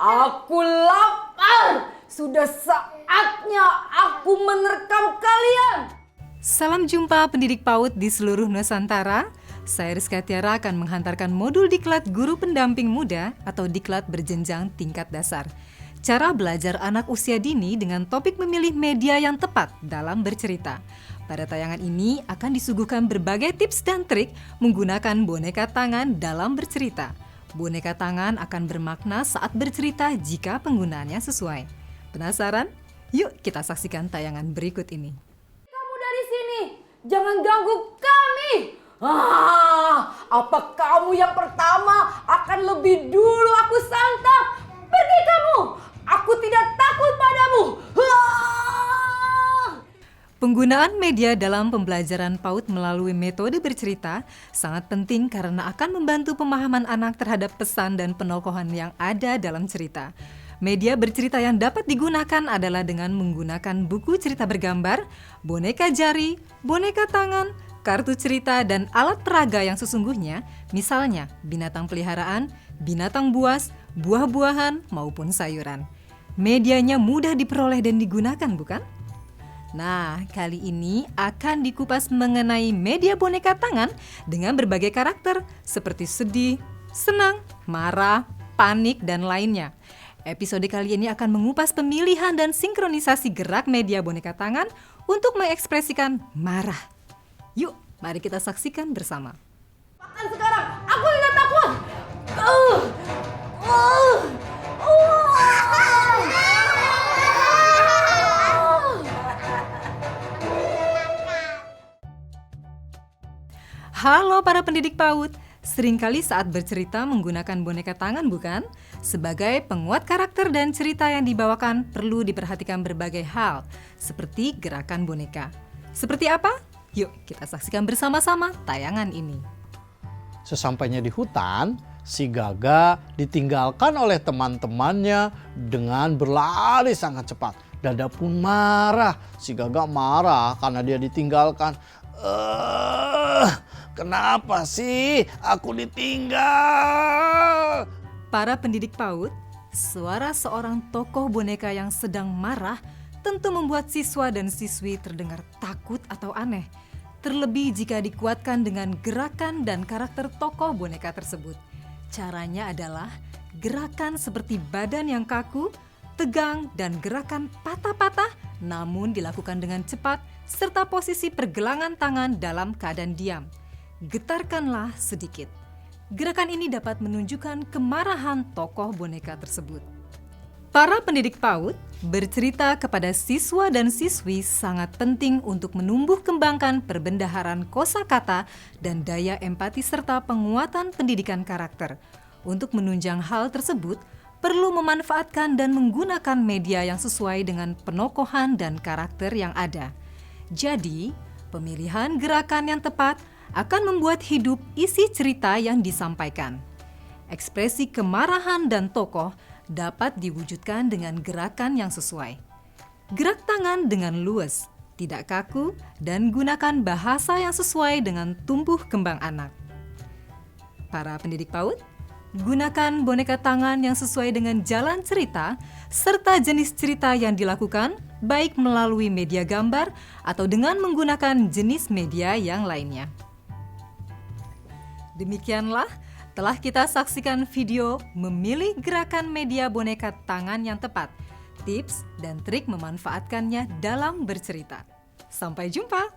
Aku lapar. Sudah saatnya aku menerkam kalian. Salam jumpa pendidik PAUD di seluruh Nusantara. Saya Rizka Tiara akan menghantarkan modul Diklat Guru Pendamping Muda atau Diklat berjenjang tingkat dasar. Cara belajar anak usia dini dengan topik memilih media yang tepat dalam bercerita. Pada tayangan ini akan disuguhkan berbagai tips dan trik menggunakan boneka tangan dalam bercerita. Boneka tangan akan bermakna saat bercerita jika penggunaannya sesuai. Penasaran? Yuk kita saksikan tayangan berikut ini. Kamu dari sini, jangan ganggu kami. Apa kamu yang pertama akan lebih dulu aku santap? Pergi kamu, aku tidak takut padamu. Penggunaan media dalam pembelajaran PAUD melalui metode bercerita sangat penting karena akan membantu pemahaman anak terhadap pesan dan penokohan yang ada dalam cerita. Media bercerita yang dapat digunakan adalah dengan menggunakan buku cerita bergambar, boneka jari, boneka tangan, kartu cerita, dan alat peraga yang sesungguhnya, misalnya binatang peliharaan, binatang buas, buah-buahan, maupun sayuran. Medianya mudah diperoleh dan digunakan, bukan? Nah, kali ini akan dikupas mengenai media boneka tangan dengan berbagai karakter seperti sedih, senang, marah, panik, dan lainnya. Episode kali ini akan mengupas pemilihan dan sinkronisasi gerak media boneka tangan untuk mengekspresikan marah. Yuk, mari kita saksikan bersama. Makan sekarang, aku tidak takut. Halo para pendidik PAUD, seringkali saat bercerita menggunakan boneka tangan bukan? Sebagai penguat karakter dan cerita yang dibawakan perlu diperhatikan berbagai hal, seperti gerakan boneka. Seperti apa? Yuk kita saksikan bersama-sama tayangan ini. Sesampainya di hutan, si Gaga ditinggalkan oleh teman-temannya dengan berlari sangat cepat. Dada pun marah, si Gaga marah karena dia ditinggalkan. Kenapa sih aku ditinggal? Para pendidik PAUD, suara seorang tokoh boneka yang sedang marah tentu membuat siswa dan siswi terdengar takut atau aneh. Terlebih jika dikuatkan dengan gerakan dan karakter tokoh boneka tersebut. Caranya adalah gerakan seperti badan yang kaku, tegang, dan gerakan patah-patah namun dilakukan dengan cepat serta posisi pergelangan tangan dalam keadaan diam. Getarkanlah sedikit. Gerakan ini dapat menunjukkan kemarahan tokoh boneka tersebut. Para pendidik PAUD bercerita kepada siswa dan siswi sangat penting untuk menumbuh kembangkan perbendaharaan kosakata dan daya empati serta penguatan pendidikan karakter. Untuk menunjang hal tersebut, perlu memanfaatkan dan menggunakan media yang sesuai dengan penokohan dan karakter yang ada. Jadi, pemilihan gerakan yang tepat akan membuat hidup isi cerita yang disampaikan. Ekspresi kemarahan dan tokoh dapat diwujudkan dengan gerakan yang sesuai. Gerak tangan dengan luwes, tidak kaku, dan gunakan bahasa yang sesuai dengan tumbuh kembang anak. Para pendidik PAUD, gunakan boneka tangan yang sesuai dengan jalan cerita serta jenis cerita yang dilakukan, baik melalui media gambar atau dengan menggunakan jenis media yang lainnya. Demikianlah telah kita saksikan video memilih gerakan media boneka tangan yang tepat, tips dan trik memanfaatkannya dalam bercerita. Sampai jumpa!